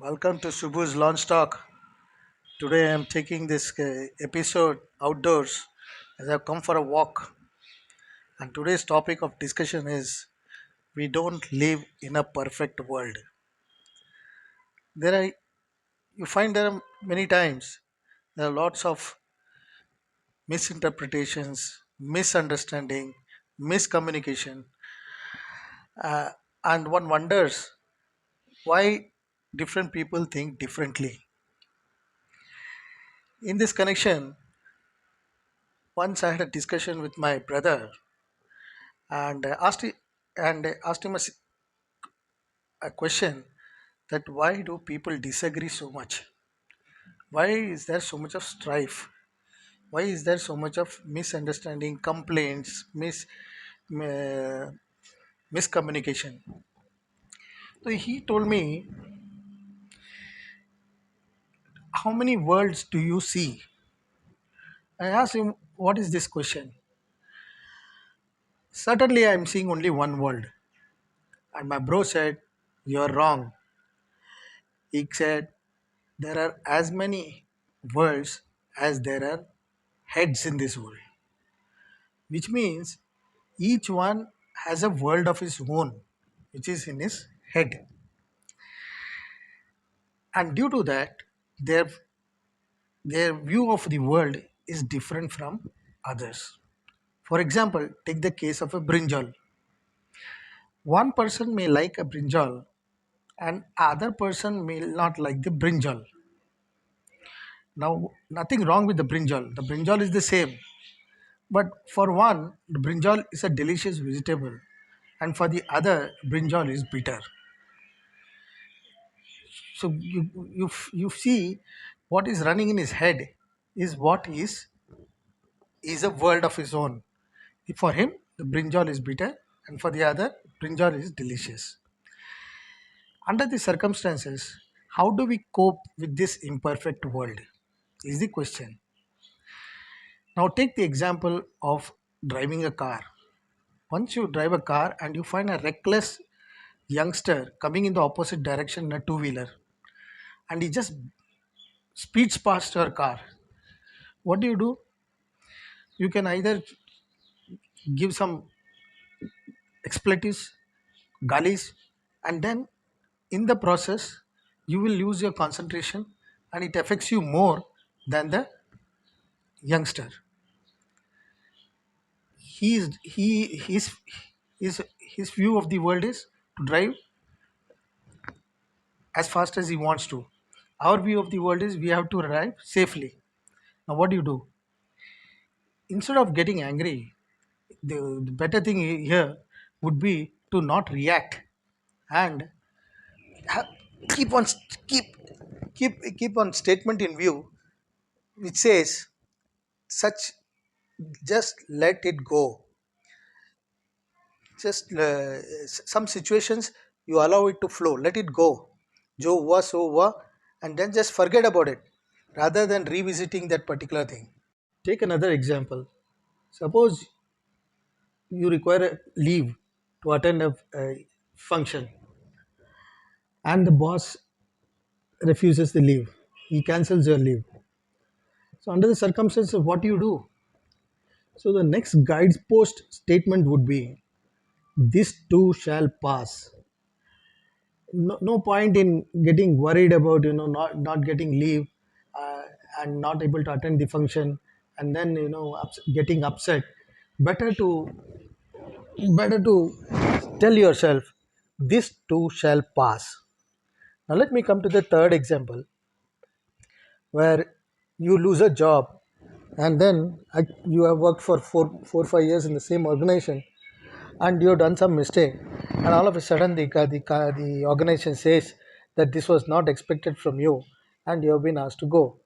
Welcome to Subhu's Launch Talk. Today I am taking this episode outdoors as I've come for a walk. And today's topic of discussion is we don't live in a perfect world. There are you find there are many times there are lots of misinterpretations, misunderstanding, miscommunication, and one wonders why different people think differently. In this connection, once I had a discussion with my brother and asked him a question that why do people disagree so much? Why is there so much of strife? Why is there so much of misunderstanding, complaints, uh, miscommunication? So he told me, how many worlds do you see? I asked him, what is this question? Certainly, I am seeing only one world. And my bro said, you're wrong. He said, there are as many worlds as there are heads in this world, which means each one has a world of his own, which is in his head. And due to that, their, their view of the world is different from others. For example, take the case of a brinjal. One person may like a brinjal and other person may not like the brinjal. Now, nothing wrong with the brinjal. The brinjal is the same. But for one, the brinjal is a delicious vegetable, and for the other, brinjal is bitter. So you see, what is running in his head is what is a world of his own. For him, the brinjal is bitter, and for the other, brinjal is delicious. Under the circumstances, how do we cope with this imperfect world? Is the question. Now take the example of driving a car. Once you drive a car and you find a reckless youngster coming in the opposite direction in a two wheeler and he just speeds past your car, what do? You can either give some expletives, gullies, and then in the process, you will lose your concentration and it affects you more than the youngster. His view of the world is to drive as fast as he wants to. Our view of the world is we have to arrive safely. Now, what do? Instead of getting angry, the better thing here would be to not react and ha- keep on keep keep on statement in view which says such just let it go. Just some situations you allow it to flow, let it go. Jo hua so hua, and then just forget about it rather than revisiting that particular thing. Take another example. Suppose you require a leave to attend a function and the boss refuses the leave. He cancels your leave. So, under the circumstances, what do you do? So, the next guide's post statement would be this too shall pass. No point in getting worried about not getting leave uh, and not able to attend the function and then getting upset. Better to better to tell yourself this too shall pass. Now let me come to the third example where you lose a job and then you have worked for 4 5 years in the same organization and you have done some mistake and all of a sudden the organization says that this was not expected from you and you have been asked to go.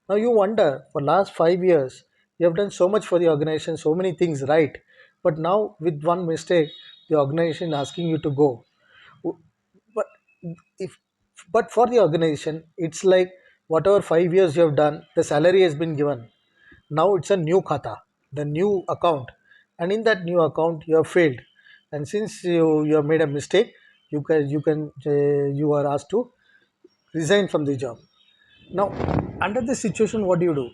Now you wonder, for last 5 years you have done so much for the organization, so many things right, but now with one mistake the organization asking you to go. But if but for the organization it's like whatever 5 years you have done, the salary has been given. Now it's a new khata, the new account, and in that new account you have failed, and since you have made a mistake, you are asked to resign from the job. Now, under this situation, what do you do?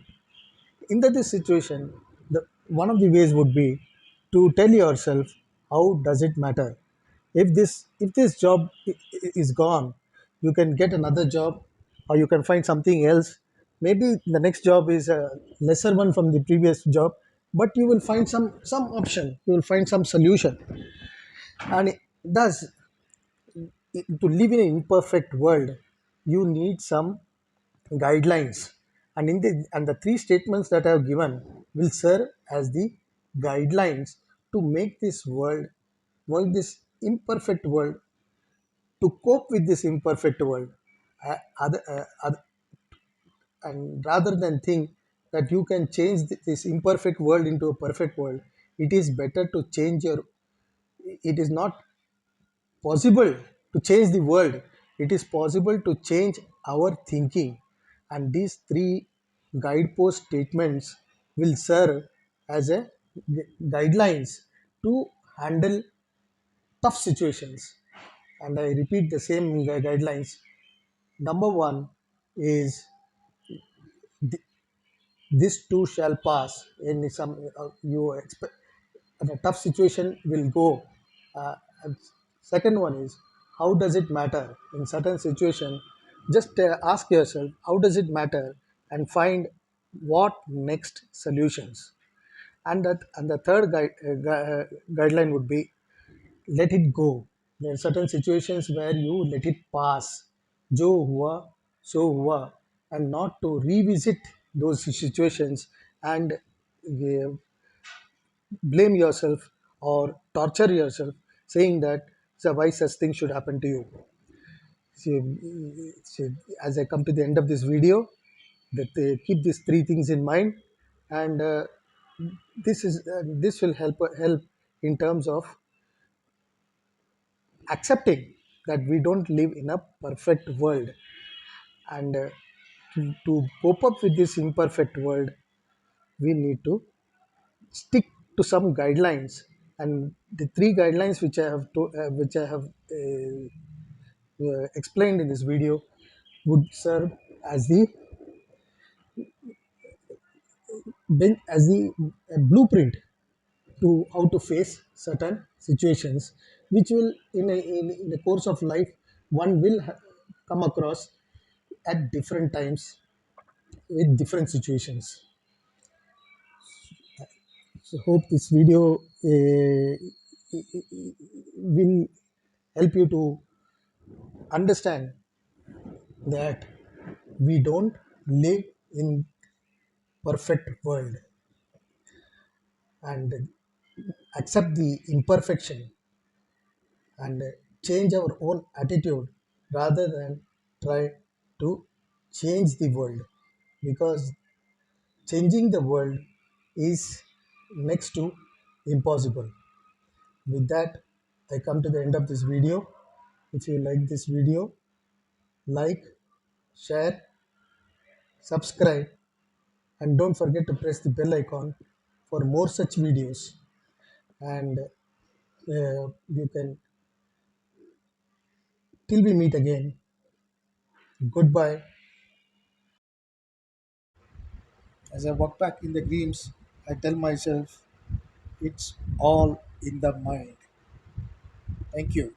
In this situation, one of the ways would be to tell yourself, how does it matter? If this job is gone, you can get another job, or you can find something else. Maybe the next job is a lesser one from the previous job, but you will find some option, you will find some solution. And thus, to live in an imperfect world, you need some guidelines. And the three statements that I have given will serve as the guidelines to make this this imperfect world, to cope with this imperfect world. And rather than think that you can change this imperfect world into a perfect world, it is better to change your, it is not possible to change the world, it is possible to change our thinking. And these three guidepost statements will serve as a guidelines to handle tough situations. And I repeat the same guidelines. Number one is, this too shall pass. In some, you expect the tough situation will go. And second one is, how does it matter in certain situation? Just ask yourself, how does it matter, and find what next solutions. And the third guideline would be, let it go. There are certain situations where you let it pass, jo hua so hua, and not to revisit those situations and blame yourself or torture yourself, saying that, so why such things should happen to you. So, as I come to the end of this video, that keep these three things in mind. And this will help in terms of accepting that we don't live in a perfect world. And to cope up with this imperfect world, we need to stick to some guidelines. And the three guidelines which I have explained in this video would serve as the as the blueprint to how to face certain situations, which will in the course of life, one will come across at different times with different situations. So hope this video will help you to understand that we don't live in perfect world, and accept the imperfection, and change our own attitude rather than try to change the world, because changing the world is next to impossible. With that, I come to the end of this video. If you like this video, like, share, subscribe, and don't forget to press the bell icon for more such videos. And you can, till we meet again, goodbye. As I walk back in the dreams, I tell myself, it's all in the mind. Thank you.